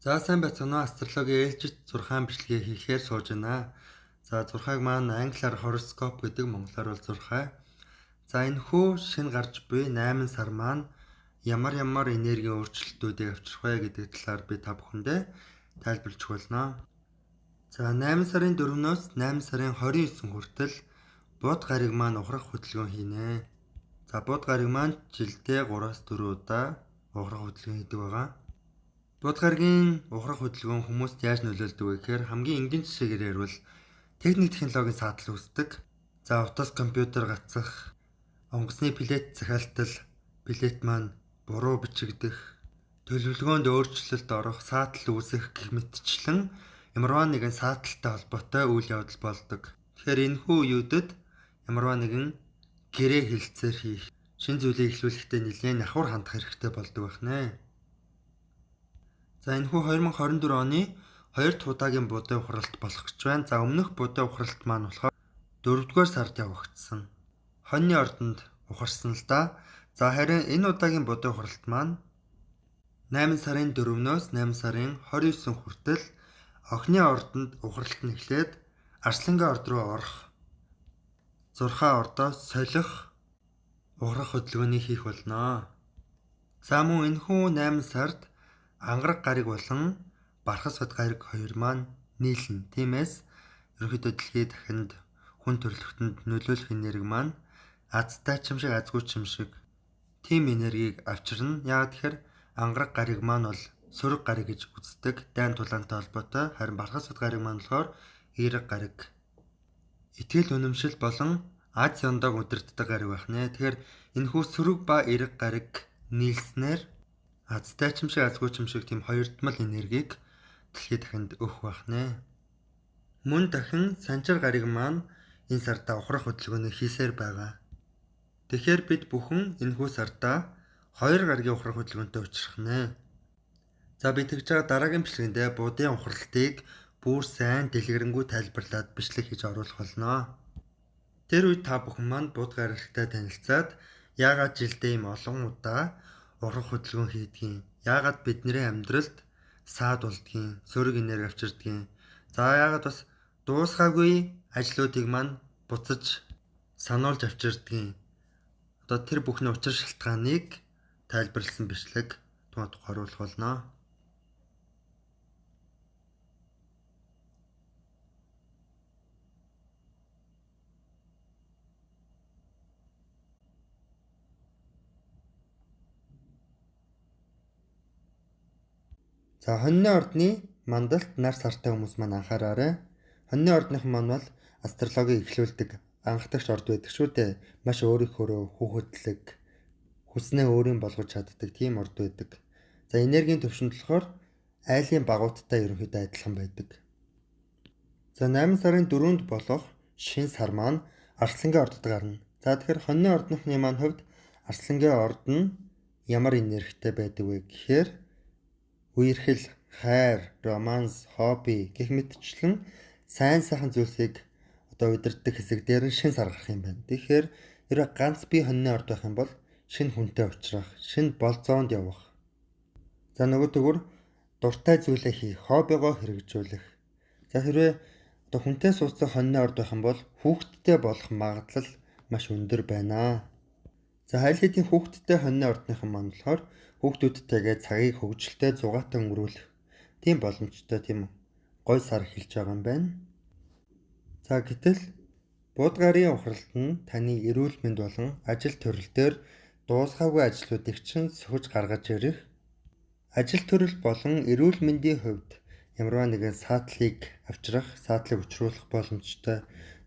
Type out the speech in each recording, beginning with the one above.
За сайн байцгаана уу? Астрологийн ээлжит 6 бичлэгээ хийхээр сууж байна. За 6-аг маань англиар horoskop гэдэг, монголоор бол зурхай. За энэхүү шинэ гарч буй 8 сар маань ямар энергийн өөрчлөлтүүдийг авчрах вэ гэдэг талаар би та бүхэндээ тайлбарлаж болно. За 8 сарын 4-өөс 8 сарын 29 хүртэл бод гариг маань ухрах хөдөлгөөн хийнэ. За бод гариг маань жилдээ 3-4 удаа ухрах хөдөлгөөн хийдэг байгаа. Бод гаригийн ухрах хөдөлгөөн хүмүүст яаж нөлөөлдөг вэ гэхээр хамгийн энгийн жишээгээр ярил техник технологийн саатал үүсдэг. За утас компьютер гацах, онгоцны плет захиалтал, плет маань буруу бичигдэх, төлөвлөгөөнд өөрчлөлт орох, саатал үүсэх гэх мэтчлэн ямарваа нэгэн сааталтай холбоотой үйл явдал болдог. Тэгэхээр энэхүү үеүүдэд ямарваа нэгэн гэрээ хэлцээр хийх, шинэ зүйлийг эхлүүлэхдээ нэлээд давхар хандах хэрэгтэй болдог байна. За энэхүү 2024 оны 2 дахь удаагийн будын ухралт болох гэж байна. За өмнөх будын ухралт маань болохоор 4-р сард явагдсан. Хоньны ордонд ухарсан л да. За харин энэ удаагийн будын ухралт маань 8 сарын 4-өөс 8 сарын 29 хүртэл охины ордонд ухралт нь эхлээд арслангийн орд руу орох, зурхаа ордоо солих ухрах хөдөлгөөнийг хийх болно. За мөн энэхүү 8 сард ангараг гариг болон бархас бод гариг хоёр маань нийлнэ. Тиймээс ерөнхийдөө дэлхийд дахинд хүн төрөлхтөнд нөлөөлөх энерги маань азтай ч юм шиг азгүй ч юм шиг тийм энергийг авчирна. Яагаад тэгэхээр ангараг гариг маань бол сөрөг гариг гэж үздэг, дайн тулаантай холбоотой. Харин бархас бод гариг маань болохоор эерэг гариг. Итгэл үнэмшил болон аз ёндоог удирддаг гариг байна. Тэгэхээр энэхүү сөрөг ба эерэг гариг нийлснээр азтай ч юм шиг азгүй ч юм шиг тийм хоёрдмал энергийг дэлхийд дахинд өгөх байна. Мөн дахин санчир гариг маань энэ сардаа ухрах хөдөлгөөнийг хийсээр байгаа. Тэгэхээр бид бүхэн энэхүү сардаа 2 гаригийн ухрах хөдөлгөөнтэй учрах нэ. За би тэгж байгаа дараагийн бичлэгэндээ будын ухралтыг бүр сайн дэлгэрэнгүй тайлбарлаад бичлэг хийж оруулах болно. Тэр үед та бүхэн маань буд гаригтай танилцаад яагаад жилдээ ийм олон удаа ухрах хөдөлгөөн хийдгийг, яагаад бидний амьдралд саад болдгийг, сөрөг энерги авчирдгийг, за яагаад бас дуусгаагүй ажлуудыг маань буцаж сануулж авчирдгийг, одоо тэр бүхний учир шалтгааныг тайлбарласан бичлэг тухайд оруулах болно. За хоньны ордны мандалт нар сартай хүмүүс маань анхаараарай. Хоньны ордных маань бол астрологийг эхлүүлдэг анх дагч орд байдаг шүү дээ. Маш өөрийнхөө хүүхэдлэг, хүснээ өөрийн болгож чаддаг тийм орд байдаг. За энергийн төвшөнд болохоор айлын багууттай ерөнхийдөө адилхан байдаг. За 8 сарын 4-нд болох шинэ сар маань арслангийн ордод гарна. За тэгэхээр хоньны ордныхны маань хувьд арслангийн орд нь ямар энергитэй байдаг вэ гэхээр үерхэл, хайр, романс, хобби гэх мэтчлэн сайн сайхан зүйлсийг одоо удирддаг хэсэг дээр нь шинэ сар гарах юм байна. Тэгэхээр хэрэг ганц бие хоньны орд байх юм бол шинэ хүнтэй уулзрах, шинэ болцоонд явах. За нөгөө төгөр дуртай зүйлээ хийх, хоббигоо хэрэгжүүлэх. За хэрвээ одоо хүнтэй сууцсан хоньны орд байх юм бол хүүхэдтэй болох магадлал маш өндөр байна. За аль хэдийн хүүхэдтэй хоньны ордныхан маань болохоор хүүхдүүдтэйгээ цагийг хөвгөлтэй зугаатай өнгөрүүлэх тийм боломжтой тийм гой сар эхэлж байгаа юм байна. За гэтэл буд гарын ухралт нь таны эрүүл мэнд болон ажил төрөл дээр дуусгаагүй ажлуудыг чинь сөхөж гаргаж ирэх, ажил төрөл болон эрүүл мэндийн хувьд ямарваа нэгэн саатлыг авчрах, саатлыг учруулах боломжтой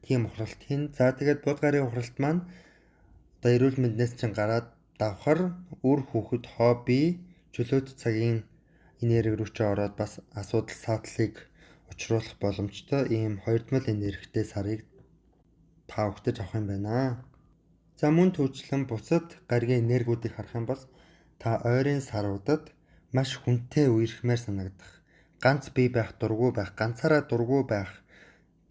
тийм ухралт хийн. За тэгээд буд гарын ухралт маань одоо эрүүл мэнднээс чинь гараад давхар үр хүүхэд, хобби, чөлөөт цагийн энерги рүү ч ороод бас асуудал саатлыг учруулах боломжтой ийм хоёрдмал энергитэй сарыг та бүхэнд авах юм байна. За мөн түүчлэн бусад гаригийн энергиудыг харах юм бол та ойрын саруудад маш хүнтэй үерхмээр санагдах, ганц бие байх дургүй байх, ганцаараа дургүй байх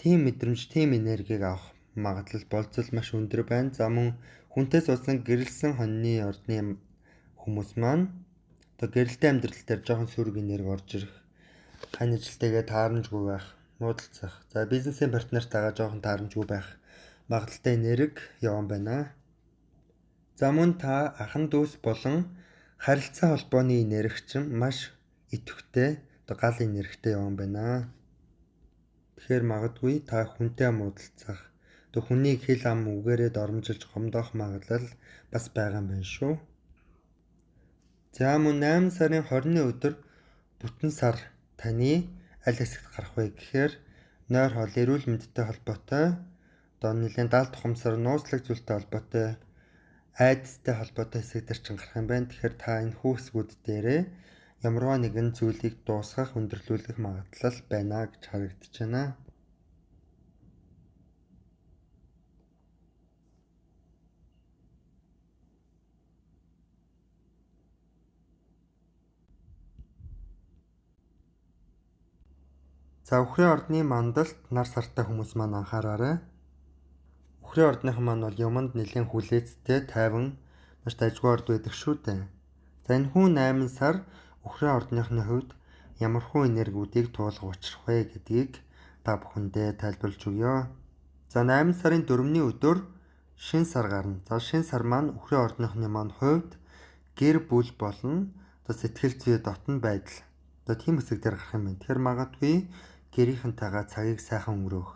тийм мэдрэмж, тийм энергийг авах магадлал болцол маш өндөр байна. За мөн хүнтэй суудсан гэрэлсэн хоньны ордны хүмүүс маань одоо гэрэлтэй амьдрал дээр жоохон сөрөг энерги орж ирэх, хань ажилтайгаа таарамжгүй байх, муудалцах. За бизнесийн партнертайгаа жоохон таарамжгүй байх магадaltaй нэрэг явсан байна. За мөн та ахын дүүс болон харилцаа холбооны нэрэгчин маш идэвхтэй гал нэрэгтэй явсан байна. Тэгэхээр магадгүй та хүнтэй муудалцах, хүнийг хэл ам үгээрээ дормжилж гомдоох магадлал бас байгаа юм байна шүү. За мөн 8 сарын 20-ны өдөр бүтэн сар таны аль хэсэгт гарах вэ гэхээр нойр хоол, эрүүл мэндтэй холбоотой, нэлээд даалт тухамсар, нууцлаг зүйлтэй холбоотой, айдастай холбоотой хэсэг дээр чинь гарах юм байна. Тэгэхээр та энэ хүүсгүүд дээрээ ямарваа нэгэн зүйлийг дуусгах, өндөрлүүлэх магадлал байна гэж харагдаж байна. За үхрийн ордны мандалт нар сартай хүмүүс маань анхаараарай. Үхрийн ордныхан маань бол юмд нэлээд хүлээцтэй, тайван, маш дажгүй орд байдаг шүү дээ. За энэ хүн 8 сар үхрийн ордныхны хувьд ямархуу энергиудыг туулах учрах вэ гэдгийг та бүхэндээ тайлбарлаж өгье. За 8 сарын 4-ний өдөр шин сар гарна. За шин сар маань үхрийн ордныхны маань хувьд гэр бүл болон сэтгэл зүй дотн байдал. Тийм хэсэг дээр гарах юм байна. Тэгэхээр магадгүй гэрийнхэнтэйгээ цагийг сайхан өнгөрөөх.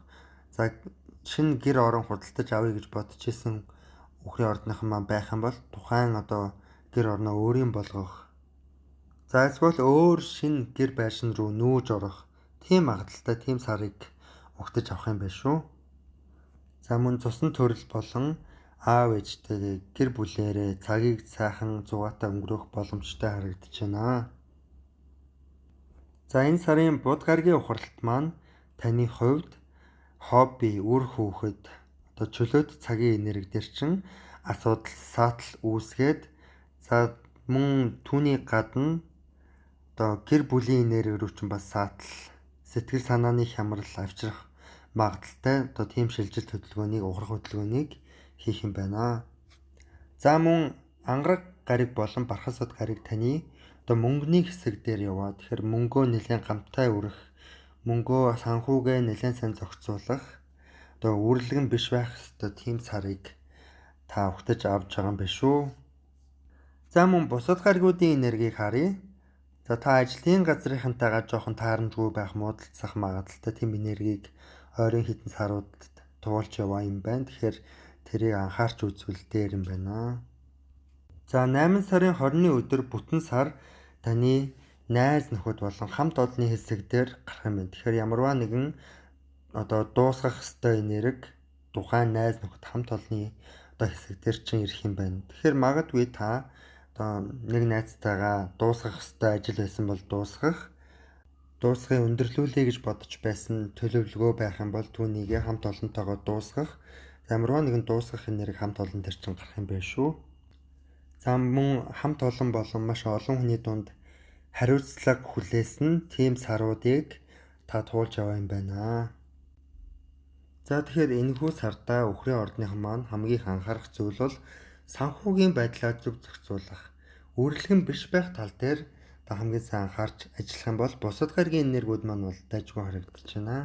За шинэ гэр орон худалдаж авъя гэж бодож исэн үхрийн ордныхан маань байх юм бол тухайн гэр орноо өөрийн болгох. За эсвэл өөр шинэ гэр байшин руу нүүж орох. Тийм магадaltaй тийм сарыг угтаж авах юм байна шүү. За мөн цусан төрөл болон аав ээжтэйгээ гэр бүлээрээ цагийг сайхан зугаатай өнгөрөөх боломжтой харагдаж байна. За энэ сарын буд гарагийн ухралт маань таны хувьд хобби, үр хүүхэд, чөлөөт цагийн энерги дээр чинь асуудал, саатал үүсгээд за мөн түүний гадна гэр бүлийн энерги рүү чинь бас саатал, сэтгэл санааны хямрал авчрах магадaltaй тийм шилжилт хөдөлгөөнийг, ухрах хөдөлгөөнийг хийх юм байна. За мөн ангараг гариг болон бархасууд гариг таны мөнгөний хэсэг дээр яваа. Тэгэхээр мөнгөө нэлээд гамтай өрөх, мөнгөө санхүүгээ нэлээд сайн зохицуулах, үрлэгэн биш байх ёстой тийм сарыг та угтаж авч байгаа юм биш үү? За мөн бусад гаригуудын энергийг харъя. За та ажлын газрынхантайгаа жоохон таарамжгүй байх, муудалцах магадaltaй тийм энергийг ойрын хэдэн саруудад туулж яваа юм байна. Тэгэхээр тэрийг анхаарч үзвэл дээр юм байна. За 8 сарын 20-ны өдөр бүтэн сар таны найз нөхөд болон хамт олонны хэсэг дээр гарах юм байна. Тэгэхээр ямарваа нэгэн дуусгах ёстой энерги тухайн найз нөхөд хамт олонны хэсэг дээр чинь ирэх юм байна. Тэгэхээр магадгүй та нэг найзтайгаа дуусгах ёстой ажил байсан бол дуусгахыг өндөрлүүлэе гэж бодож байсан төлөвлөгөө байх юм бол түүнийг хамт олонтойгоо дуусгах, ямарваа нэгэн дуусгах энерги хамт олон дээр чинь гарах юм байна шүү. За мөн хамт олон болон маш олон хүний дунд хариуцлага хүлээсэн тийм саруудыг та туулж яваа юм байна. За тэгэхээр энэхүү сардаа үхрийн ордныхан маань хамгийн их анхаарах зүйл бол санхүүгийн байдлаа зөв зохицуулах. Үрлэгэн биш байх тал дээр та хамгийн сайн анхаарч ажиллах юм бол бусад гаригийн энергиуд маань бол дайггүй харагдаж байна.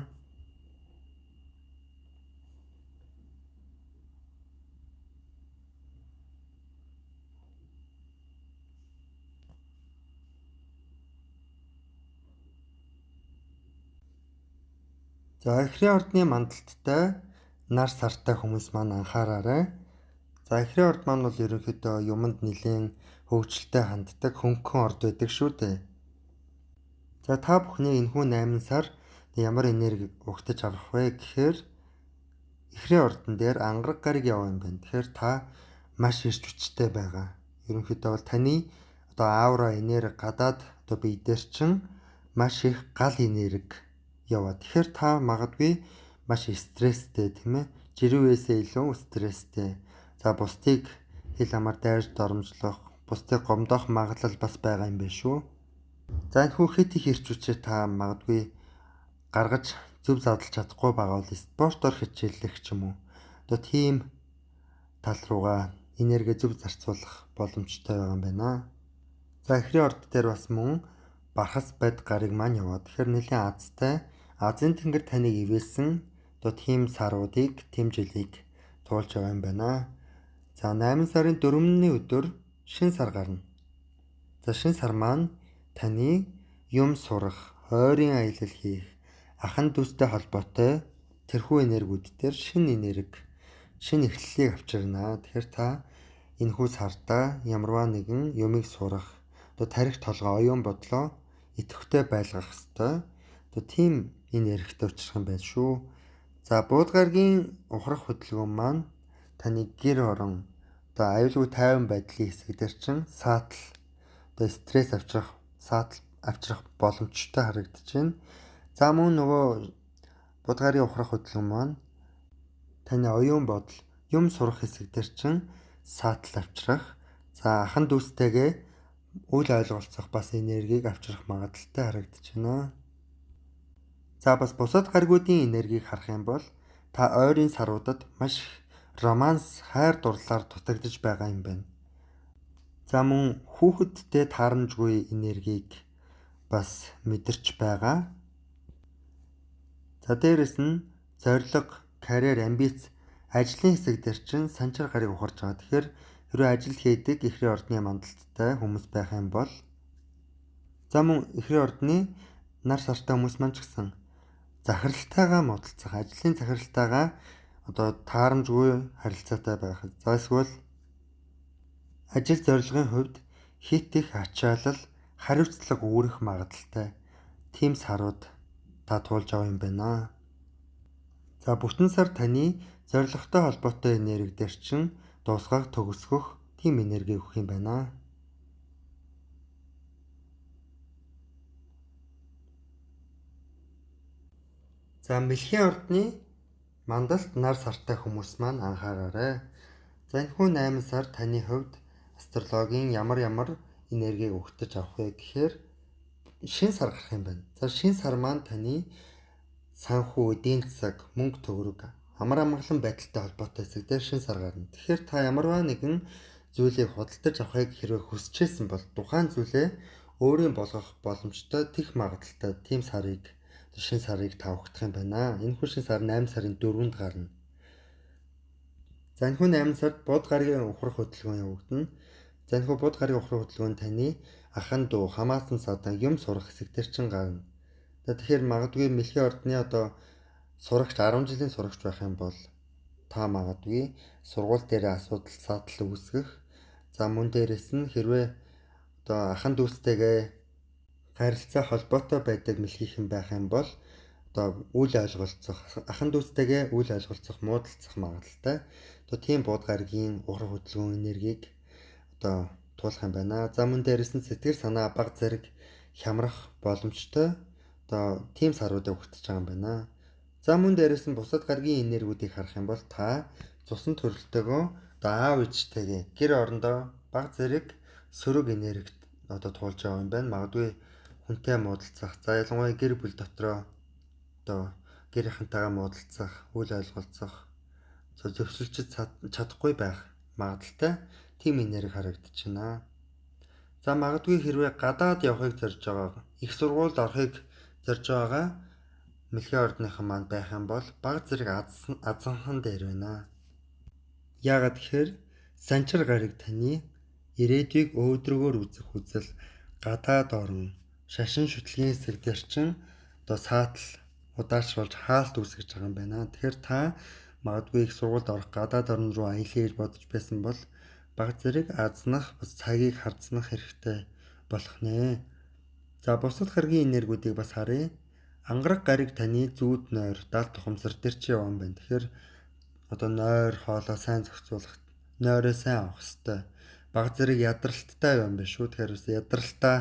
За эхрийн ордны мандалттай нар сартай хүмүүс маань анхаараарай. За эхрийн орд маань бол ерөнхийдөө юмд нэлээд хөвгчлөлтэй ханддаг хөнгөн орд байдаг шүү дээ. За та бүхний энэхүү 8 сар ямар энерги угтаж авах вэ гэхээр эхрийн ордон дээр ангараг гариг яваа юм байна. Тэгэхээр та маш ирж хүчтэй байгаа. Ерөнхийдөө бол таны аура энерги гадаад бие дээр чинь маш их гал энерги яваа. Тэгэхээр та магадгүй маш стресстэй тийм ээ. Жирүүгээсээ илүү стресстэй. За бусдыг хэл амаар дайрж доромжлох, бусдыг гомдоох магадлал бас байгаа юм байна шүү. За энэхүү хит их ирч хүчээ та магадгүй гаргаж зөв задлж чадахгүй байгаа бол спортоор хичээллэх ч юм уу. Тийм тал руугаа энерги зөв зарцуулах боломжтой байгаа юм байна. За эхрийн орд дээр бас мөн бархас бед гарыг маань яваа. Тэгэхээр нэлийн азтай Азийн тэнгэр таныг ивэлсэн тийм саруудыг, тийм жилийг туулж байгаа юм байна. За 8 сарын 4-ний өдөр шин сар гарна. За шин сар маань таны юм сурах, ойрын аялал хийх, ахан дүүстэй холбоотой тэрхүү энергиуд дээр шин энерги, шин эхлэлийг авчирна. Тэгэхээр та энэхүү сартаа ямарваа нэгэн юмыг сурах, тарих толгой, оюун бодлоо идэвхтэй байлгах ёстой. Тийм энергитэй учрах юм байна шүү. За бууд гарагийн ухрах хөдөлгөөн маань таны гэр орон аюулгүй тайван байдлын хэсэг дээр чин саатал, стресс авчрах боломжтой харагдаж байна. За мөн нөгөө бууд гарын ухрах хөдөлгөөн маань таны оюун бодол, юм сурах хэсэг дээр чин саатал авчрах, за ахан дүүстэйгээ үл ойлголцох бас энергийг авчрах магадaltaй харагдаж байна. За бас бусад гаригуудын энергийг харах юм бол та ойрын саруудад маш романс, хайр дурлалаар дутагдж байгаа юм байна. За мөн хүүхэдтэй таарамжгүй энергийг бас мэдэрч байгаа. За дээрэс нь зориг, карьер, амбиц, ажлын хэсэг дээр чинь санчир гарыг ухарж байгаа. Тэгэхээр хэрвээ ажил хийдэг эхрийн ордны мандалттай хүмүүс байх юм бол за мөн эхрийн ордны нар сартай хүмүүс маань ч гэсэн захиралтайгаа муудалцах, ажлын захиралтайгаа таарамжгүй харилцаатай байх. За эсвэл ажил зорилгын хувьд хит их ачаалал, хариуцлага үүрэх магадaltaй тийм сарууд та туулж байгаа юм байна. За бүтэн сар таны зорилготой холбоотой энерги дээр чин дуусгах, төгсгөх тийм энерги өгөх юм байна. За мэлхийн ордны мандалт нар сартай хүмүүс маань анхаараарай. За энэхүү 8 сар таны хувьд астрологийн ямар энергийг өгтөж авах вэ гэхээр шин сар гарах юм байна. За шин сар маань таны санхүү, эдийн засаг, мөнгө төгрөг, амар амгалан байдалтай холбоотой хэсэг дээр шин сар гарна. Тэгэхээр та ямарваа нэгэн зүйлийг худалдаж авахыг хэрвээ хүсчээсэн бол тухайн зүйлээ өөрийн болгох боломжтой тех магадaltaй тийм шин сарыг та ухтах юм байна. Энэхүү шин сар 8 сарын 4-нд гарна. За энэхүү 8 сард бод гарагийн ухрах хөдөлгөөн явагдана. За энэхүү бод гарагийн ухрах хөдөлгөөн таны ахан дүү, хамаасан садан юм сурах хэсэг дээр чин гарна. Тэгэхээр магадгүй мэлхийн ордны сурагч 10 жилийн сурагч байх юм бол та магадгүй сургууль дээр асуудал саатал үүсгэх. За мөн дээрэс нь хэрвээ ахан дүүстэйгээ харилцаа холбоотой байдаг мэлхийхэн байх юм бол үл ойлголцох, ахан дүүстэйгээ үл ойлголцох, муудалцах магадaltaй. Тийм бууд гарагийн ухрах хөдөлгөөн энергийг туулах юм байна. За мөн дээрэс нь сэтгэл санаа бага зэрэг хямрах боломжтой тийм саруудыг өгтөж байгаа юм байна. За мөн дээрэс нь бусад гарагийн энергиудыг харах юм бол та цусан төрөлтөөгөө аав ээжтэйгээ гэр орондоо бага зэрэг сөрөг энергид туулж байгаа юм байна. Магадгүй хүнтэй муудалцах, за ялангуяа гэр бүл дотроо гэрийнхэнтэйгээ муудалцах, үл ойлголцох, зөвшөлж чадахгүй байх магадaltaй тийм энерги харагдаж байна. За магадгүй хэрвээ гадаад явахыг зорж байгаа, их сургуульд орохыг зорж байгаа мэлхийн ордныхан маань байх юм бол бага зэрэг азанхан дээр байна. Яагаад гэхээр санчир гараг таны ирээдүйг өөдрөгөөр үзэх үзэл, гадаад орон, шашин шүтлгийн хэсэг дээр чин саатал удаашруулж хаалт үүсгэж байгаа юм байна. Тэгэхээр та магадгүй их сургуульд орох, гадаад орн руу аялъя гэж бодож байсан бол бага зэрэг азнах, бас цагийг харцнах хэрэгтэй болох нэ. За бусад гарагийн энергиудыг бас харъя. Ангараг гариг таны зүүд нойр, даалт тухамсар дээр чи яваа юм байна. Тэгэхээр нойр хоолоо сайн зохицуулах, нойроо сайн авах хэрэгтэй. Бага зэрэг ядралттай юм байна шүү. Тэгэхээр ядралтаа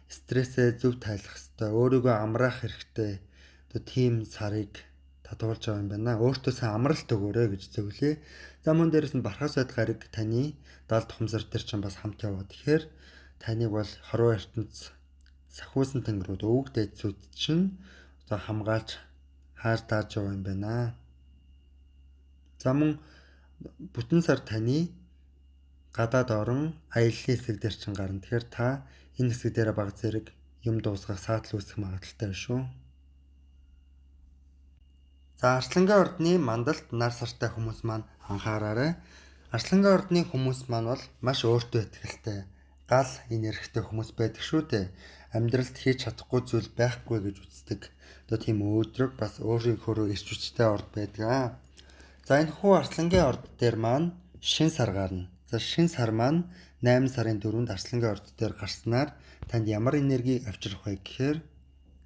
стрессээ зөв тайлах хэрэгтэй. Өөрийгөө амраах хэрэгтэй. Тийм сарыг татуулж байгаа юм байна. Өөртөө сайн амралт өгөөрэй гэж зөвлөе. За мөн дээрэс нь бархас байд гариг таны даалт тухамсар дээр ч бас хамт яваа. Тэгэхээр таныг бол хорвоо ертөнц сахиусан тэнгэрүүд өвөг дайцууд чинь хамгаалж хайр тааж яваа юм байна. За мөн бүтэн сар таны гадаад орон аяллаа хэсэг дээр чинь гарна. Тэгэхээр та энэ хэсэг дээр бага зэрэг юм дуусгах саатал үүсэх магадaltaй шүү. За Арслангийн ордны мандалд нар сартай хүмүүс маань анхаараарай. Арслангийн ордны хүмүүс маань бол маш өөртөө ихтэй, гал энергитэй хүмүүс байдаг шүү дээ. Амьдралд хийж чадахгүй зүйл байхгүй гэж үздэг. Одоо тийм өөдрөг бас өөрийнхөө эрч хүчтэй орд байдаг. За энэ хүү Арслангийн орд дээр маань шин сар гарна. За шин сар маань 8 сарын 4-нд Арслангийн орд дээр гарснаар танд ямар энерги авчрах вэ гэхээр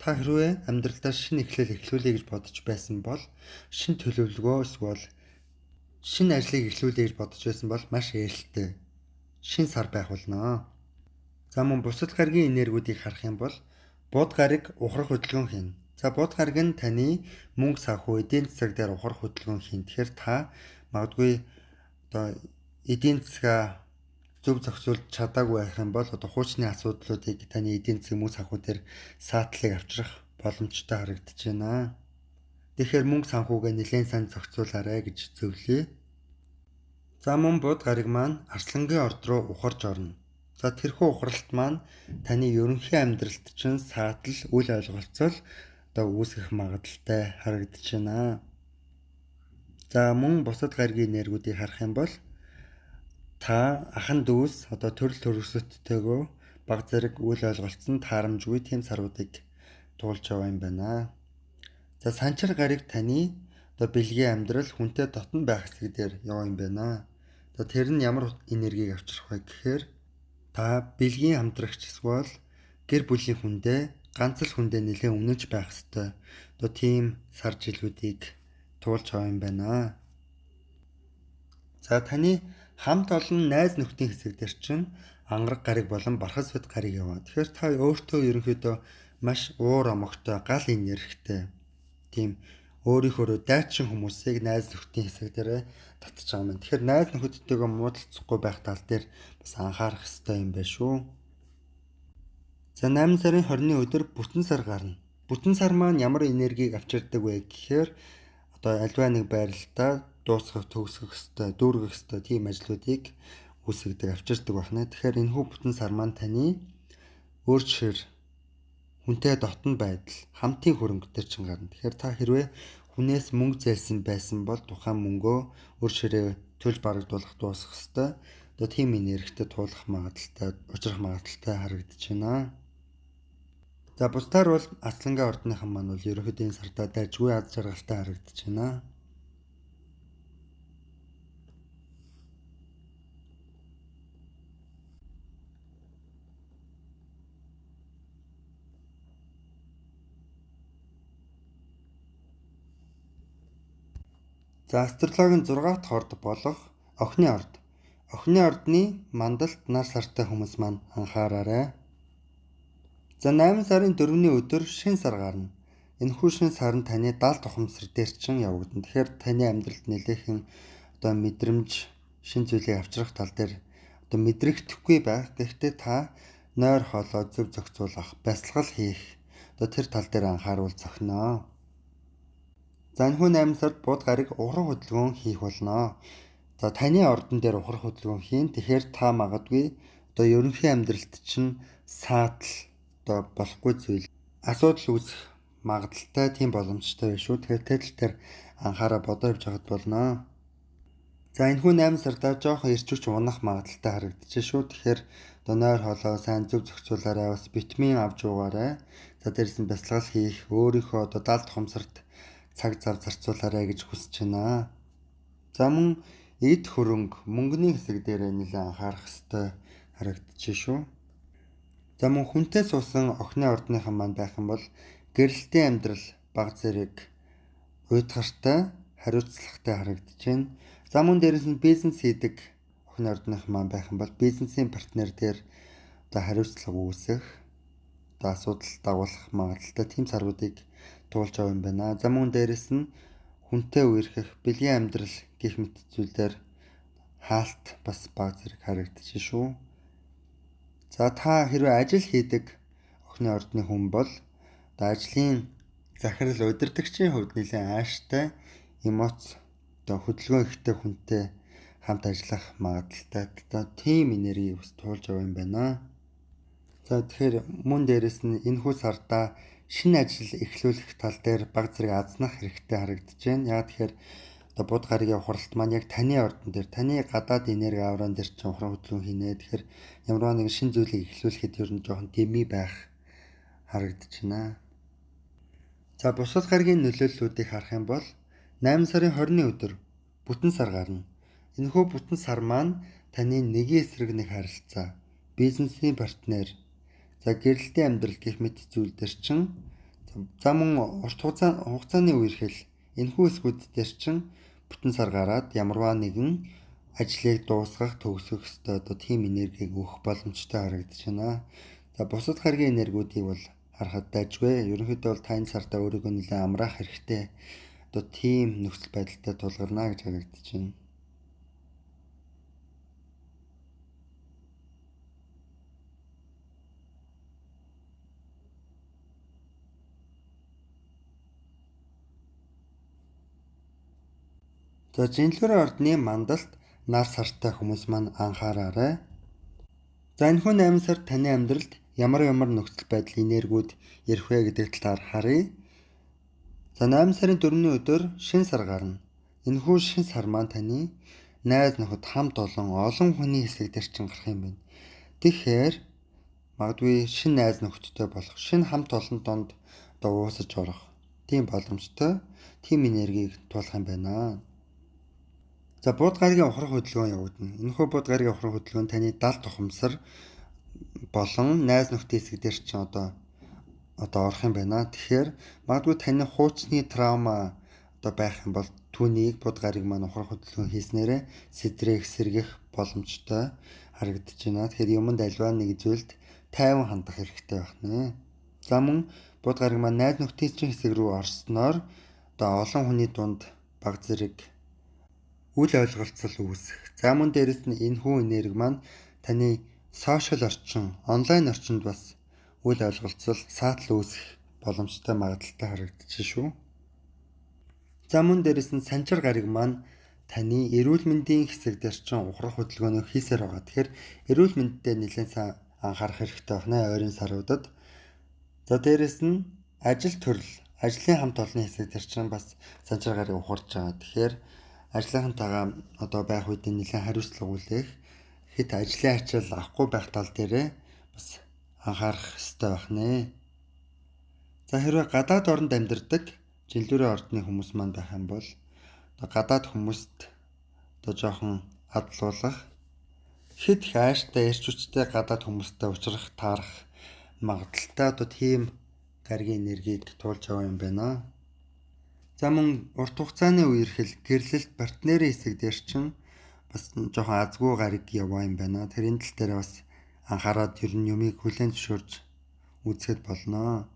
та хэрвээ амьдралдаа шинэ эхлүүлэе гэж бодож байсан бол шинэ төлөвлөгөө эсвэл шинэ ажлыг эхлүүлэе гэж бодож байсан бол маш ээлжтэй шинэ сар байх болно. За мөн бусад гаригийн энергиудыг харах юм бол бод гариг ухрах хөдөлгөөн хийнэ. За бод гариг нь таны мөнгө санхүү эдийн засаг дээр ухрах хөдөлгөөн хийнэ. Тэгэхээр та магадгүй одоо эдийн засгаа зөв зохицуулж чадаагүй байх юм бол одоо хуучны асуудлуудыг таны эдийн засгийн мөнгө санхүү дээр саатлыг авчрах боломжтой харагдаж байна. Тэгэхээр мөнгө санхүүгээ нэлээд сайн зохицуулаарай гэж зөвлөе. За мөн бод гариг маань Арслангийн орд руу ухарж орно. За тэрхүү ухралт маань таны ерөнхий амьдралд чинь саатал үл ойлголцол одоо үүсгэх магадaltaй харагдаж байна. За мөн бусад гаригийн энергиудыг харах юм бол та ахан дүүс одоо төрөл төрөсөттэйгөө баг зэрэг үйл ойлголцсон таарамжгүй тийм саруудыг туулж яваа юм байна. За санчир гариг таны одоо бэлгийн амьдрал хүнтэй дотн байх хэсэг дээр яваа юм байна. Одоо тэр нь ямар энергийг авчрах вэ гэхээр та бэлгийн хамтрагч эсвэл гэр бүлийн хүндээ ганц л хүндээ нэлээд үнэнч байх ёстой. Одоо тийм сар жилүүдийг туулж байгаа юм байна. За таны хамт олон найз нөхдийн хэсэг дээр чинь ангараг гариг болон бархас бод гариг яваа. Тэгэхээр та өөртөө ерөнхийдөө маш уур амогтой, гал энергитэй тийм өөрийнхөө дайчин хүмүүсийг найз нөхдийн хэсэг дээр татж байгаа юм. Тэгэхээр найз нөхөдтэйгээ муудалцахгүй байх тал дээр бас анхаарах хэрэгтэй юм байна шүү. За 8 сарын 20-ны өдөр бүтэн сар гарна. Бүтэн сар маань ямар энергийг авчирдаг вэ гэхээр одоо альва нэг байралтаа дуусгах, төгсгөх ёстой, дүүргэх ёстой тийм ажлуудыг үүсгдэг, авчирдаг байна. Тэгэхээр энэхүү бүтэн сар маань таны өөр жишээр хүнтэй дотн байдал, хамтын хөрөнгө төр чинь гарна. Тэгэхээр та хэрвээ хүнээс мөнгө зээлсэн байсан бол тухайн мөнгөө өөр жишээрээ төлж барагдуулах дуусгах ёстой. Одоо тийм энергитэй туулах магадaltaй, учрах магадaltaй харагдаж байна. За бусдаар бол Арслангийн ордныхан маань бол ерөнхийдөө энэ сартаа дайжгүй аз жаргалтай харагдаж байна. За астрологийн 6 дахь орд болох Охины орд. Охины ордны мандалд нар сартай хүмүүс маань анхаараарай. За 8 сарын 4-ний өдөр шин сар гарна. Энэхүү шин сар нь таны даал тухамсар дээр чинь явагдана. Тэгэхээр таны амьдралд нэлээхэн одоо мэдрэмж, шин зүйлийг авчрах тал дээр одоо мэдрэгдэхгүй байх. Гэхдээ та нойр хоолой зөв зохицуулах, бясалгал хийх одоо тэр тал дээр анхааруул зохино. За энэхүү 8 сард бод гариг ухрах хөдөлгөөн хийх болно. За таны ордон дээр ухрах хөдөлгөөн хийн. Тэгэхээр та магадгүй одоо ерөнхий амьдралд чинь саатал одоо болохгүй зүйл асуудал үүсэх магадaltaй тийм боломжтой байх шүү. Тэгэхээр тэл тэр анхаараа бодоо явж хагад болно. За энэхүү 8 сардаа жоохон эрч хүч унах магадaltaй харагдаж шүү. Тэгэхээр одоо нойр хоолой сайн зөв зохицуулаарай, бас витамин авч уугаарай. За дээрээс нь бясалгал хийх, өөрийнхөө одоо даал тухамсарт цаг зав зарцуулаарай гэж хүсэж байна. За мөн эд хөрөнгө, мөнгөний хэсэг дээр нэлээд анхаарах хэрэгтэй харагдаж шүү. За мөн хүнтэй суусан охины ордныхан маань байх юм бол гэрэлтийн амьдрал баг зэрэг уйтгартай, хариуцлагатай харагдаж байна. За мөн дээрээс нь бизнес хийдэг охины ордных маань байх юм бол бизнесийн партнер дээр одоо хариуцлага үүсэх, одоо асуудал дагуулах магадaltaй тийм саруудыг туулж авах юм байна. За мөн дээрээс нь хүнтэй үерхэх, бэлгийн амьдрал гэх мэт зүйлээр хаалт бас баг зэрэг харагдаж шүү. За та хэрвээ ажил хийдэг охины ордны хүн бол одоо ажлын захирал удирдагчийн хувьд нэлээд ааштай, эмоц одоо хөдөлгөөн ихтэй хүнтэй хамт ажиллах магадaltaй одоо тийм энергийг бас туулж авах юм байна. За За тэгэхээр мөн дээрэс нь энэхүү сарда шинэ ажил эхлүүлэх тал дээр баг зэрэг азнах хэрэгтэй харагдаж байна. Яагаад тэгэхээр одоо бод гарагийн ухралт маань яг таны ордон дээр, таны гадаад энерги аврон дээр ч ухран хөдөлгөөн хийнэ. Тэгэхээр ямарваа нэгэн шинэ зүйлийг эхлүүлэхэд ер нь жоохон дэмий байх харагдаж байна. За бусад гарагийн нөлөөллүүдийг харах юм бол 8 сарын 20-ны өдөр бүтэн сар гарна. Энэхүү бүтэн сар маань таны нэгэн эсрэг нэг харилцаа, бизнесийн партнер, за гэрэлтийн амьдрал гэх мэт зүйл дээр чинь за мөн урт хугацааны үерхэл энэхүү эсгүүд дээр чинь бүтэн сар гараад ямарваа нэгэн ажлыг дуусгах, төгсгөх ёстой одоо тийм энергиг өгөх боломжтой харагдаж байна. За бусад гарагийн энергиудыг бол харахад дайжгүй. Ерөнхийдөө бол та энэ сартаа өөрийгөө нэлээд амраах хэрэгтэй. Одоо тийм нөхцөл байдалтай тулгарна гэж харагдаж байна. За жинлүүрийн ордны мандалд нар сартай хүмүүс маань анхаараарай. За энэхүү 8 сар таны амьдралд ямар нөхцөл байдал энергиуд ирэх вэ гэдэг талаар харъя. За 8 сарын 4-ний өдөр шинэ сар гарна. Энэхүү шинэ сар маань таны найз нөхөд хамт олон хүний хэсэг дээр чинь гарах юм байна. Тэгэхээр магадгүй шинэ найз нөхөдтэй болох, шинэ хамт олон донд одоо уусаж орох тийм боломжтой, тийм энергийг туулах юм байна. За бууд гарагийн ухрах хөдөлгөөн явагдана. Энэхүү бууд гарагийн ухрах хөдөлгөөн таны далд тухамсар болон найз нөхдийн хэсэг дээр чинь одоо орох юм байна. Тэгэхээр магадгүй таны хуучны травма одоо байх юм бол түүнийг бууд гарагийн маань ухрах хөдөлгөөн хийснээрээ сэтрэх, сэргэх боломжтой харагдаж байна. Тэгэхээр юмд альва нэг зүйлд тайван хандах хэрэгтэй байна. За мөн бууд гарагийн маань найз нөхдийн чинь хэсэг рүү орсноор одоо олон хүний дунд баг зэрэг үл ойлголцол үүсэх. За мөн дээрэс нь энэхүү энерги маань таны сошиал орчин, онлайн орчинд бас үл ойлголцол, саатал үүсэх боломжтой магадaltaй харагдаж шүү. За мөн дээрэс нь санчир гараг маань таны эрүүл мэндийн хэсэг дээр чинь ухрах хөдөлгөөнийг хийсээр байгаа. Тэгэхээр эрүүл мэндэд нэлээд сайн анхаарах хэрэгтэй байна ойрын саруудад. За дээрэс нь ажил төрөл, ажлын хамт олонны хэсэг дээр чинь бас санчир гараг ухарж байгаа. Тэгэхээр ажлынхантайгаа одоо байх үед нэлээд хариуцлага үлээх, хэд ажлын ачаал авахгүй байх тал дээрээ бас анхаарах хэрэгтэй байна. За хэрвээ гадаад оронд амьдардаг жинлүүрийн ордны хүмүүс маань байх юм бол гадаад хүмүүст одоо жоохон адлуулах, хэд их ааштай эрч хүчтэй гадаад хүмүүстэй уулзрах, таарах магадaltaй одоо тийм гаргийн энергийг туулж яваа юм байна. За мөн урт хугацааны үерхэл, гэрлэлт, партнерийн хэсэг дээр чинь бас жоохон азгүй гариг яваа юм байна. Тэр энэ тал дээр бас анхаарад ер нь юмыг хүлээн зөвшөөрж үзэхэд болно.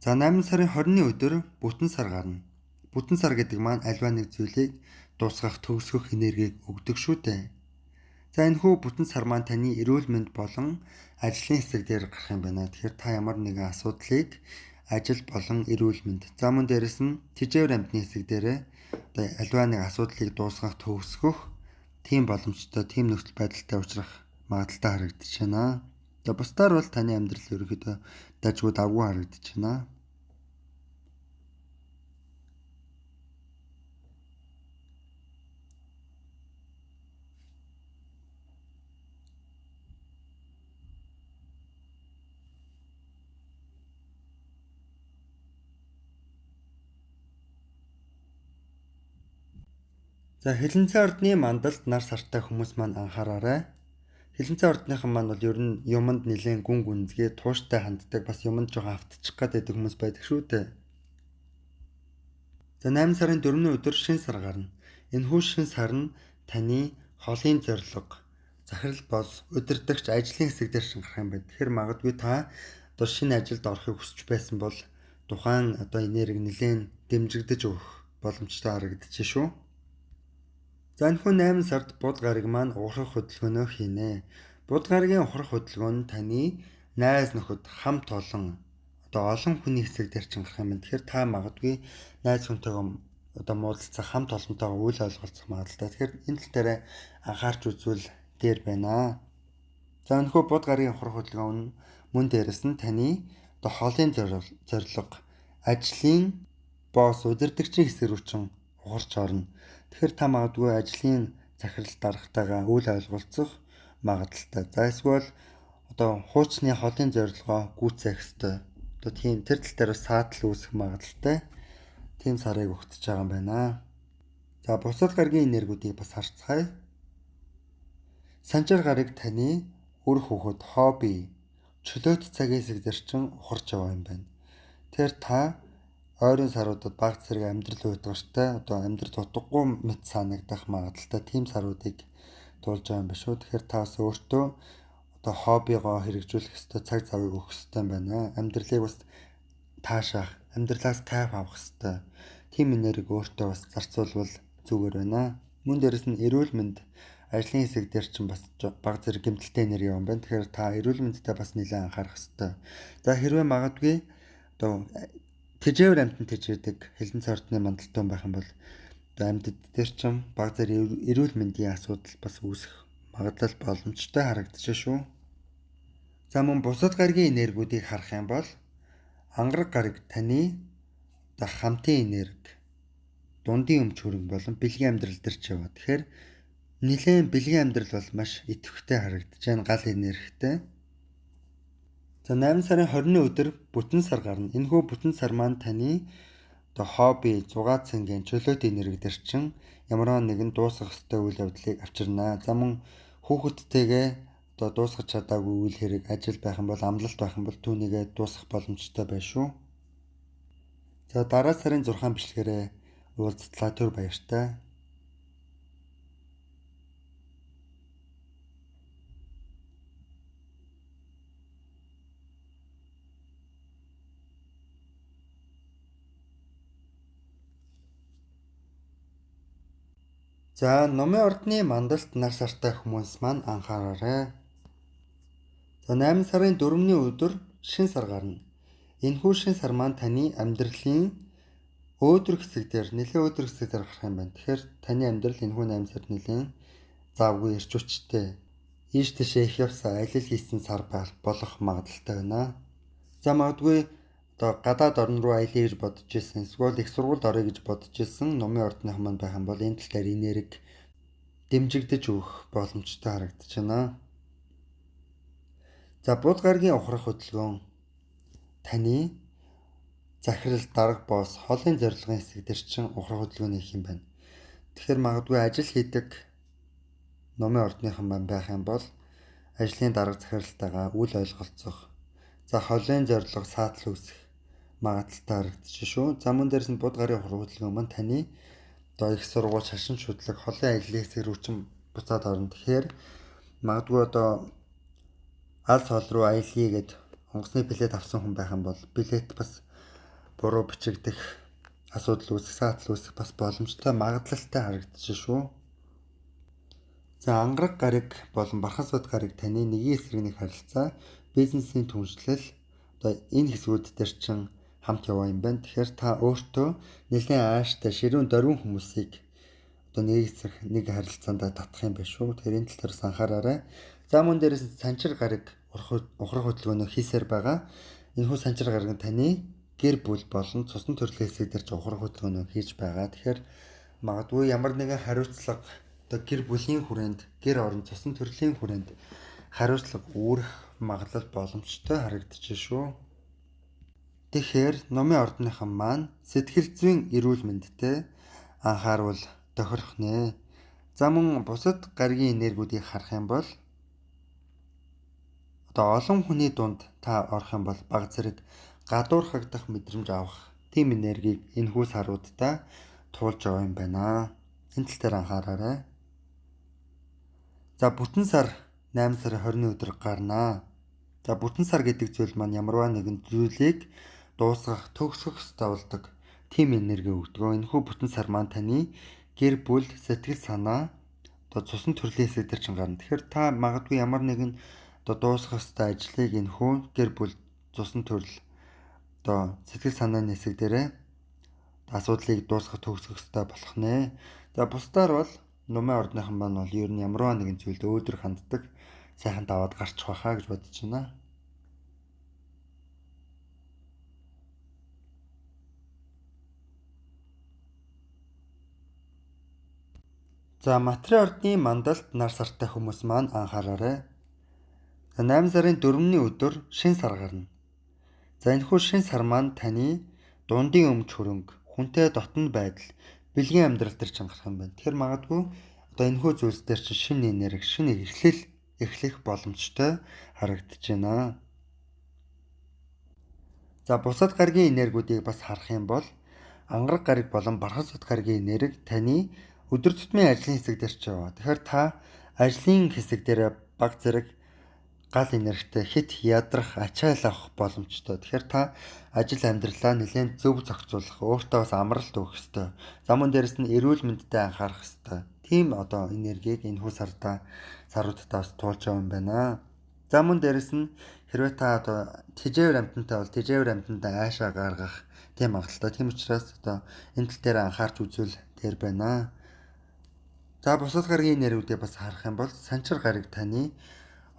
За 8 сарын 20-ны өдөр бүтэн сар гарна. Бүтэн сар гэдэг маань альва нэг зүйлийг дуусгах, төгсгөх энергийг өгдөг шүү дээ. За энэхүү бүтэн сар маань таны эрүүл мэнд болон ажлын хэсэг дээр гарах юм байна. Тэгэхээр та ямар нэгэн асуудлыг ажил болон эрүүл мэнд. За мөн дээрэс нь тэжээвэр амьтны хэсэг дээрээ одоо альва нэг асуудлыг дуусгах, төгсгөх тийм боломжтой, тийм нөхцөл байдалтай уулзрах магадaltaй харагдаж байна. За бусдаар бол таны амьдрал ерөнхийдөө дажгүй давгүй харагдаж байна. За хилэнцэн ордны мандалд нар сартай хүмүүс маань анхаараарай. Хилэнцэн ордныхан маань бол ер нь юмд нэлээд гүн гүнзгий, тууштай ханддаг, бас юмд жоохон автчих гэдэг хүмүүс байдаг шүү дээ. За 8 сарын 4-ний өдөр шинэ сар гарна. Энэхүү шинэ сар нь таны холын зорилго, захирал бол удирдагч ажлын хэсэг дээр шинэ гарах юм байна. Тэгэхээр магадгүй та одоо шинэ ажилд орохыг хүсэж байсан бол тухайн одоо энерги нэлээд дэмжигдэж өгөх боломжтой харагдаж шүү. За энэхүү 8 сард бууд гараг маань ухрах хөдөлгөөнөө хийнэ. Бууд гарагийн ухрах хөдөлгөөн нь таны найз нөхөд хамт олон одоо олон хүний хэсэг дээр чинь гарах юм байна. Тэгэхээр та магадгүй найз хүнтэйгээ одоо муудалцах, хамт олонтойгоо үйл ойлголцох магадaltaй. Тэгэхээр энэ тал дээр анхаарч үзвэл дээр байна. За энэхүү бод гарагийн ухрах хөдөлгөөн мөн дээрэс нь таны одоо хоолын зорилго, ажлын босс удирдагчийн хэсэг рүү чин ухарч орно. Тэгэхээр та магадгүй ажлын захирал даргатайгаа үйл ойлголцох магадлалтай. За эсвэл одоо хуучны хоолын зорилгоо гүйцээх ёстой. Одоо тийм тэр тал дээр саатал үүсэх магадлалтай. Тийм сарыг өгтөж байгаа юм байна. За бусад гаргийн энергиудыг бас харцгаая. Санчир гараг таны үр хөвгөд, хобби, чөлөөт цагийн хэсэг дээр чин ухарч яваа юм байна. Тэгэхээр та ойрын саруудад баг зэрэг амьдрал уйтгартай одоо амьдрал утгагүй мэт санагдах магадлалтай тийм саруудыг туулж байгаа юм байна шүү. Тэгэхээр та бас өөртөө одоо хоббигоо хэрэгжүүлэх ёстой, цаг завыг өгөх ёстой юм байна. Амьдралыг бас таашаах, амьдралаас кайф авах ёстой. Тийм энерги өөртөө бас зарцуулбал зүгээр байна. Мөн дээрэс нь эрүүл мэнд ажлын хэсэг дээр чинь бас баг зэрэг гэмтэлтэй энерги юм байна. Тэгэхээр та эрүүл мэндэд бас нэлээд анхаарах ёстой. За хэрвээ магадгүй одоо тэжээвэр амьтан тэжээдэг хилэн цортны мандалтай байх юм бол одоо амьтад дээр чинь баг зэрэг эрүүл мэндийн асуудал бас үүсэх магадлал боломжтой харагдаж шүү. За мөн бусад гаргийн энергиудыг харах юм бол ангараг гараг таны одоо хамтын энерги, дундын өмч хөрөнгө болон бэлгийн амьдрал дээр ч яваа. Тэгэхээр нэлээд бэлгийн амьдрал бол маш идэвхтэй харагдаж байна, гал энергитэй. За 8 сарын 20-ны өдөр бүтэн сар гарна. Энэхүү бүтэн сар маань таны одоо хобби, зугаат цэнгийн чөлөөт энерги дээр чин ямар нэгэн дуусгах ёстой үйл явдлыг авчирнаа. За мөн хүүхэдтэйгээ одоо дуусгах чадаагүй үйл хэрэг, ажил байх юм бол, амлалт байх юм бол түүнийгээ дуусгах боломжтой байна шүү. За дараа сарын 6 бичлэгээрээ уулзтлаа. Түр баяртай. За Номын ордны мандалт нар сартай хүмүүс маань анхаараарай. За 8 сарын 4-ний өдөр шин сар гарна. Энэхүү шин сар маань таны амьдралын өөдрөг хэсэг дээр нэлээд өөдрөг хэсэг дээр гарах юм байна. Тэгэхээр таны амьдрал энэхүү 8 сард нэлээд завгүй ирч хүчтэй, ийш тийшээ их явсан алил хийсэн сар болох магадлалтай байна. За магадгүй одоо гадаад орн руу аялъя гэж бодож ирсэн, эсвэл их сургуульд орё гэж бодож ирсэн Номын ордных маань байх юм бол энэ тал дээр энерги дэмжигдэж өгөх боломжтой харагдаж байна. За бод гарагийн ухрах хөдөлгөөн таны захирал, дарга босс, холын зорилгын хэсэг дээр чин ухрах хөдөлгөөний их юм байна. Тэгэхээр магадгүй ажил хийдэг Номын ордныхан маань байх юм бол ажлын дарга захиралтайгаа үл ойлголцох, за холын зорилго саатал үүсэх магадлалтай харагдаж шүү. За мөн дээрс нь бод гарын ухрах хөдөлгөөн маань таны одоо их сургууль, шашин шудлаг, холын аяллаа хэсэг рүү чин буцаад орно. Тэгэхээр магадгүй одоо алс хол руу аялъя гэд онгоцны билет авсан хүн байх юм бол билет бас буруу бичигдэх асуудал үүсэх, саатал үүсэх бас боломжтой магадлалтай харагдаж шүү. За ангараг гараг болон бархан сууд гараг таны нэгэн эсрэг нэг харилцаа, бизнесийн түншлэл одоо энэ хэсгүүд дээр чин хамт яваа юм байна. Тэгэхээр та өөртөө нэлээд ааштай ширүүн дөрвөн хүмүүсийг одоо нэг эсрэг нэг харилцаанд татах юм байна шүү. Тэгэхээр энэ тал дээр анхаараарай. За мөн дээрээс санчир гараг ухрах хөдөлгөөнөө хийсээр байгаа. Энэхүү санчир гараг нь таны гэр бүл болон цусны төрлийн хэсэг дээр ч ухрах хөдөлгөөнөө хийж байгаа. Тэгэхээр магадгүй ямар нэгэн хариуцлага одоо гэр бүлийн хүрээнд, гэр орон цусны төрлийн хүрээнд хариуцлага үүрэх магадлал боломжтой харагдаж шүү. Тэгэхээр Номын ордныхан маань сэтгэл зүйн эрүүл мэндэд анхааруул тохирох нэ. За мөн бусад гаргийн энергиудыг харах юм бол одоо олон хүний дунд та орох юм бол баг зэрэг гадуурхагдах мэдрэмж авах тийм энергийг энэхүү саруудаа туулж байгаа юм байна. Энэ тал дээр анхаараарай. За бүтэн сар 8 сарын 20-ны өдөр гарнаа. За бүтэн сар гэдэг зүйл маань ямарваа нэгэн зүйлийг дуусгах, төгсгөх ёстой болдог тийм энерги өгдөг. Энэхүү бүтэн сар маань таны гэр бүл, сэтгэл санаа одоо цусны төрлийн хэсэг дээр чинь гарна. Тэгэхээр та магадгүй ямар нэгэн одоо дуусгах ёстой ажлыг энэхүү гэр бүл, цусны төрөл одоо сэтгэл санааны хэсэг дээрээ асуудлыг дуусгах, төгсгөх ёстой болох нэ. За бусдаар бол Номын ордныхан маань бол ер нь ямарваа нэгэн зүйлд өөдрөг ханддаг. сайхан даваад гарчих байхаа гэж бодож байна. За материал ордны мандалд нар сартай хүмүүс маань анхаараарай. 8 сарын 4-ний өдөр шин сар гарна. За энэхүү шин сар маань таны дундын өмч хөрөнгө, хүнтэй дотн байдал, бэлгийн амьдрал төр чангарах юм байна. Тэгэхээр магадгүй одоо энэхүү зүйлс дээр чинь шинэ энерги, шинэ эхлэх боломжтой харагдаж байна. За бусад гаригийн энергиудыг бас харах юм бол ангараг гариг болон бархасд гаригийн энерги таны өдөр тутмын ажлын хэсэг дээр ч яваа. Тэгэхээр та ажлын хэсэг дээр баг зэрэг гал энергитэй хит ядрах, ачаал авах боломжтой. Тэгэхээр та ажил амьдралаа нэлээд зөв зохицуулах, өөртөө бас амралт өгөх ёстой. За мөн дээрэс нь эрүүл мэндэд анхаарах ёстой. Тийм одоо энергийг энэхүү саруудаа бас туулж байгаа юм байна. За мөн дээрэс нь хэрвээ та одоо тэжээвэр амьтантай бол тэжээвэр амьтандаа айшаа гаргах тийм магадaltaй. Тийм учраас одоо энэ тал дээр анхаарч үзвэл дээр байна. За бусад гаригийн энергиудыг бас харах юм бол санчир гариг таны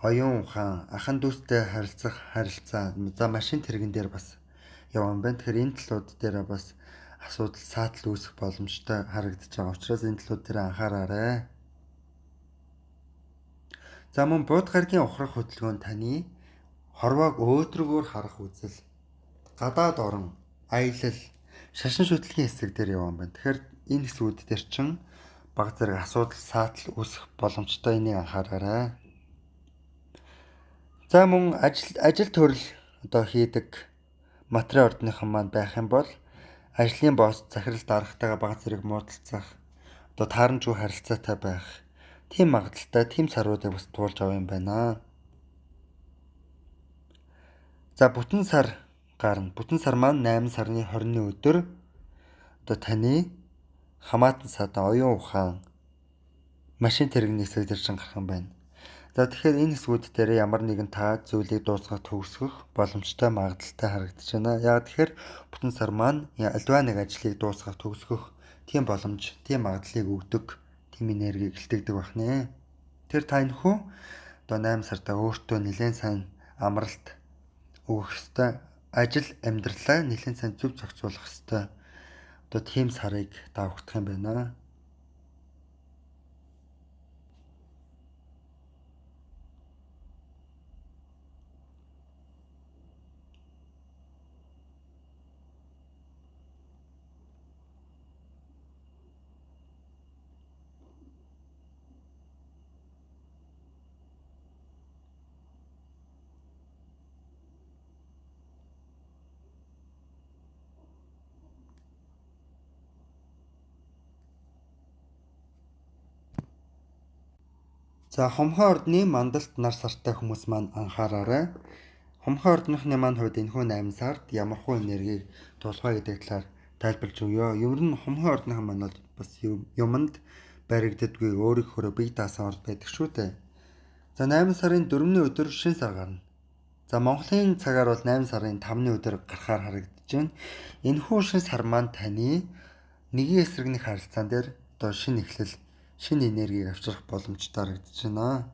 оюун ухаан, ахан дүүстэй харилцаа, за машин тэрэгэн дээр бас явсан байна. Тэгэхээр энэ талууд дээр бас асуудал саатал үүсэх боломжтой харагдаж байгаа учраас энэ талууд дээр анхаараарай. За мөн бууд гаригийн ухрах хөдөлгөөн таны хорвоог өөдрөгөөр харах үзэл, гадаад орон, аялал, шашин шүтлгийн хэсэг дээр явсан байна. Тэгэхээр энэ хэсгүүд дээр чинь баг зэрэг асуудал саатал үүсэх боломжтой, энийг анхаараарай. За мөн ажил төрөл одоо хийдэг материал ордныхан маань байх юм бол ажлын босс захирал дарагтайгаа баг зэрэг муудалцах, одоо таарамжгүй харилцаатай байх, тийм магадaltaй тийм саруудыг бас туулж авах юм байна. За бүтэн сар гарна. Бүтэн сар маань 8 сарны 20-ны өдөр одоо таны хамаатан садан, оюун ухаан, машин тэрэгний хэсэг дээр гарах юм байна. За тэгэхээр энэ хэсгүүд дээр ямар нэгэн та зүйлийг дуусгах, төгсгөх боломжтой магадaltaй харагдаж байна. Яг тэгэхээр бүтэн сар маань альва нэг ажлыг дуусгах, төгсгөх тийм боломж, тийм магадлалыг өгдөг, тийм энергийг илтгэдэг байна. Тэр та энэхүү одоо 8 сартаа өөртөө нэлээд сайн амралт өгөх ёстой. Ажил амьдралаа нэлээд сайн зөв зохицуулах ёстой. Одоо тийм сарыг давагдах юм байна. За хомхоо ордны мандалд нар сартай хүмүүс маань анхаараарай. Хомхоо ордныхны маань хувьд энэхүү 8 сард ямархуу энергийг тулгай гэдэг талаар тайлбарлаж өгье. Ер нь хомхоо ордныхан маань бол бас юмд баригддаггүй, өөрийнхөө бие даасан орд байдаг шүү дээ. За 8 сарын 4-ний өдөр шин сар гарна. За Монголын цагаар бол 8 сарын 5-ны өдөр гарахаар харагдаж байна. Энэхүү шин сар маань таны нэгэн эсрэг нэг харилцаан дээр одоо шинэ эхлэл, шинэ энергийг авчрах боломжтой харагдаж байна.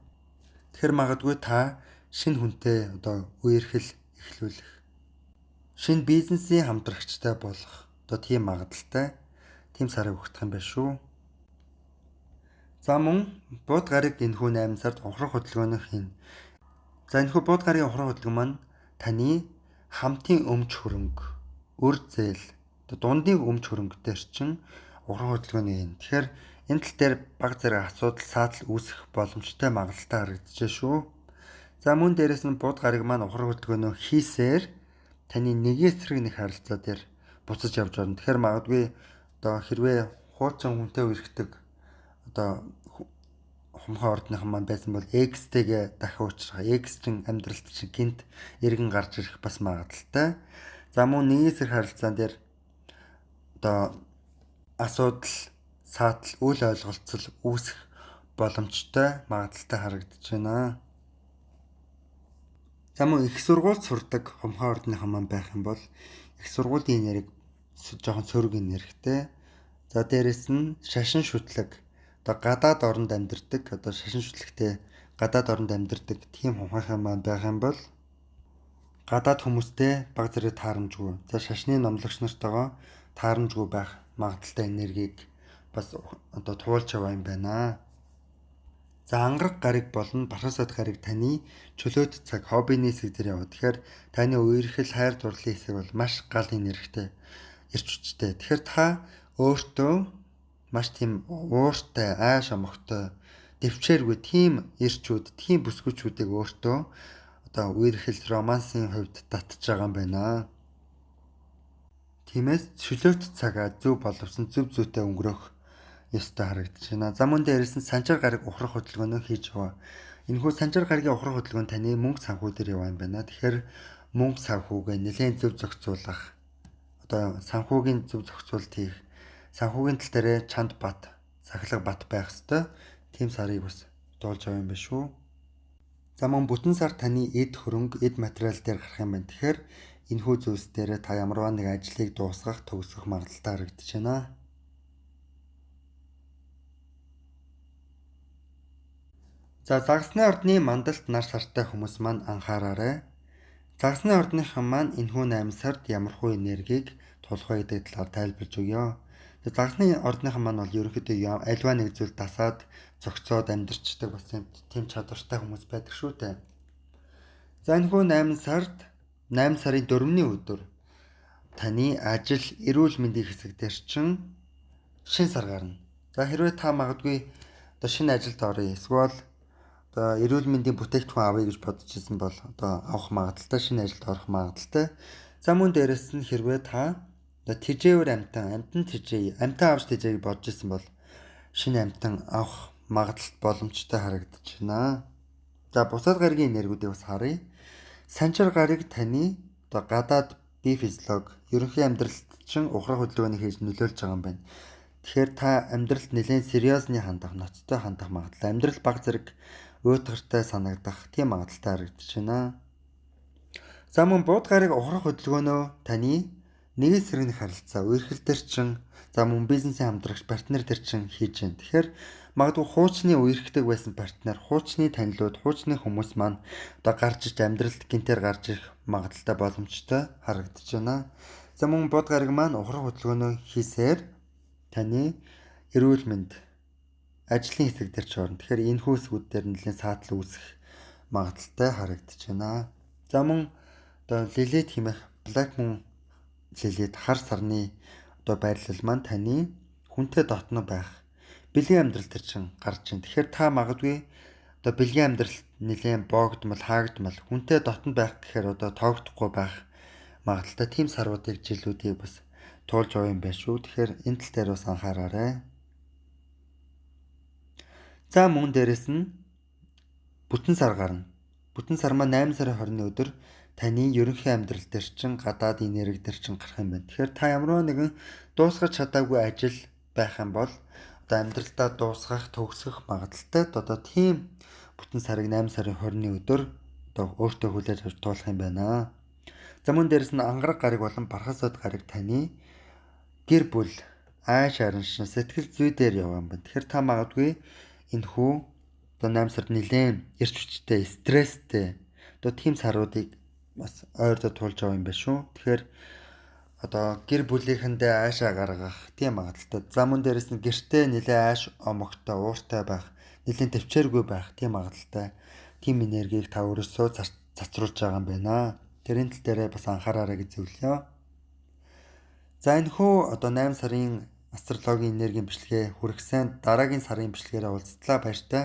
Тэгэхээр магадгүй та шинэ хүнтэй одоо үерхэл эхлүүлэх, шинэ бизнесийн хамтрагчтай болох одоо тийм магадaltaй тийм сарыг өгөх юм байна шүү. За мөн бууд гариг энэхүү 8 сард ухрах хөдөлгөөнөөр хийнэ. За энэхүү бууд гаригийн ухрах хөдөлгөөн маань таны хамтын өмч хөрөнгө, өр зээл, дундын өмч хөрөнгө дээр чинь ухрах хөдөлгөөний хийнэ. Тэгэхээр энэ тал дээр баг зэрэг асуудал саатал үүсэх боломжтой магадaltaй харагдаж байна шүү. За мөн дээрэс нь бууд гариг маань ухрах хөдөлгөөнөө хийсээр таны нэгэн эсрэг нэг харилцаа дээр буцаж явж орно. Тэгэхээр магадгүй одоо хэрвээ хуучин хүнтэй үерхдэг одоо хомхоо ордныхан маань байсан бол X-тэйгээ дахин уучлах. X чинь амьдралд чинь гинт эргэн гарч ирэх бас магадaltaй. За мөн нэгэн эсрэг харилцаан дээр одоо асуудал, саатал, үл ойлголцол үүсэх боломжтой магадaltaй харагдаж байна. За мөн их сургуульд сурдаг хомхоо ордныхан маань байх юм бол их сургуулийн энерги жоохон сөрөг энергитэй. За дээрэс нь шашин шүтлэг, одоо гадаад оронд амьдардаг одоо шашин шүтлэгтэй гадаад оронд амьдардаг тийм хумхайхан маань байх юм бол гадаад хүмүүстэй баг зэрэг таарамжгүй. За шашны номлогч нартайгаа таарамжгүй байх магадaltaй энергийг бас одоо туулж яваа юм байна. За ангараг гариг болон бархасад гариг таны чөлөөт цаг хоббиний хэсэг дээр яваа. Тэгэхээр таны үерхэл хайр дурлалын хэсэг бол маш гал энергитэй, эрч хүчтэй. Тэгэхээр та өөртөө маш тийм ууртай, айш амгтай, дэвчээргүй тийм эрчүүд, тийм бүсгүүчүүдийг өөртөө одоо үерхэл романсын хувьд татж байгаа юм байна. Тиймээс чөлөөт цагаа зөв боловсон зөв зүйтэй өнгөрөх ёстой харагдаж байна. За мөн дээрээс нь санчаар гараг ухрах хөдөлгөөнөө хийж яваа. Энэхүү санчаар гарагийн ухрах хөдөлгөөн таны мөнгө санхүү дээр яваа юм байна. Тэгэхээр мөнгө санхүүгээ нэлээд зөв зохицуулах, одоо санхүүгийн зөв зохицуулт хийх, санхүүгийн тал дээр чанд бат, сахилга бат байх ёстой. Тийм сарыг бас дуулж аваа юм байна шүү. За мөн бүтэн сар таны эд хөрөнгө, эд материал дээр гарах юм байна. Тэгэхээр энэхүү зүйлс дээр та ямарваа нэг ажлыг дуусгах, төгсгөх магадaltaй харагдаж байна. За загасны ордны мандалт нар сартай хүмүүс маань анхаараарай. Загасны ордныхан маань энэхүү 8 сард ямархуу энергийг тулах вэ гэдэг талаар тайлбарж өгье. Загасны ордныхан маань бол ерөнхийдөө альва нэг зүйл дасаад зогцоод амьдарчдаг бас тийм чадвартай хүмүүс байдаг шүү дээ. За энэхүү 8 сард 8 сарын 4-ний өдөр таны ажил, эрүүл мэндийн хэсэг дээр чинь шинэ сар гарна. За хэрвээ та магадгүй одоо шинэ ажилд орё, эсвэл одоо эрүүл мэндийн бүтээгдэхүүн авъя гэж бодож ирсэн бол одоо авах магадaltaй, шинэ ажилд орох магадaltaй. За мөн дээрэс нь хэрвээ та одоо тэжээвэр амтан тэжээ, амтан авч тэжээг бодож ирсэн бол шинэ амтан авах магадлал боломжтой харагдаж байна. За бусад гаригийн энергиудыг бас харъя. Санчир гариг таны одоо гадаад бие физиологи, ерөнхий амьдралд чинь ухрах хөдөлгөөнийг хийж нөлөөлж байгаа юм байна. Тэгэхээр та амьдралд нэлээд сериосны хандах, ноцтой хандах магадлал, амьдрал баг зэрэг уйтгартай санагдах тийм магадлалтай харагдаж байна. За мөн бууд гариг ухрах хөдөлгөөнөө таны нэгэн сэргийн харилцаа, үерхэл төр чин, за мөн бизнесийн хамтрагч партнер төр чин хийж байна. Тэгэхээр магадгүй хуучны үерхдэг байсан партнер, хуучны танилуд, хуучны хүмүүс маань одоо гарч иж амьдралд гинтээр гарч ирэх магадлалтай боломжтой харагдаж байна. За мөн бууд гариг маань ухрах хөдөлгөөнөө хийсээр таны эрүүл мэнд, ажлын хэсэг дээр ч орно. Тэгэхээр энэ хүүсгүүд дээр нэлээд саатал үүсэх магадлалтай харагдаж байна. За мөн одоо лилит хэмэх Black Moon лилит хар сарны одоо байрлал маань таны хүнтэй дотно байх бэлгийн амьдрал төр чин гарч ийн. Тэгэхээр та магадгүй одоо бэлгийн амьдралд нэлээд боогдмал, хаагдмал, хүнтэй дотно байх гэхээр одоо тоогдохгүй байх магадлалтай тийм саруудыг, жилүүдийг бас туулж аваа юм байна шүү. Тэгэхээр энэ тал дээр бас анхаараарай. За мөн дээрэс нь бүтэн сар гарна. Бүтэн сар маань 8 сарын 20-ны өдөр таны ерөнхий амьдрал дээр чин гадаад энерги дээр чин гарах юм байна. Тэгэхээр та ямарваа нэгэн дуусгаж чадаагүй ажил байх юм бол одоо амьдралдаа дуусгах, төгсгөх магадлалтай одоо тийм бүтэн сарыг 8 сарын 20-ны өдөр одоо өөртөө хүлээж авч туулах юм байна. За мөн дээрэс нь ангараг гариг болон бархасад гариг таны гэр бүл, айш араншин, сэтгэл зүй дээр яваа юм байна. Тэгэхээр та магадгүй энэхүү одоо 8 сард нэлээд эрч хүчтэй, стресстэй одоо тийм саруудыг бас ойрдоо туулж аваа юм байна шүү. Тэгэхээр одоо гэр бүлийнхэндээ айшаа гаргах тийм магадлалтай. За мөн дээрэс нь гэртээ нэлээд айш омогтой, ууртай байх, нэлээд төвчээргүй байх тийм магадлалтай. Тийм энергийг та өөрөөсөө цацруулж байгаа юм байна. Тэрийн тал дээрээ бас анхаараарай гэж зөвлөё. За энэхүү одоо 8 сарын астрологийн энергийн бичлэгээ хүргэсэн дараагийн сарын бичлэгээр уулзтлаа баяртай.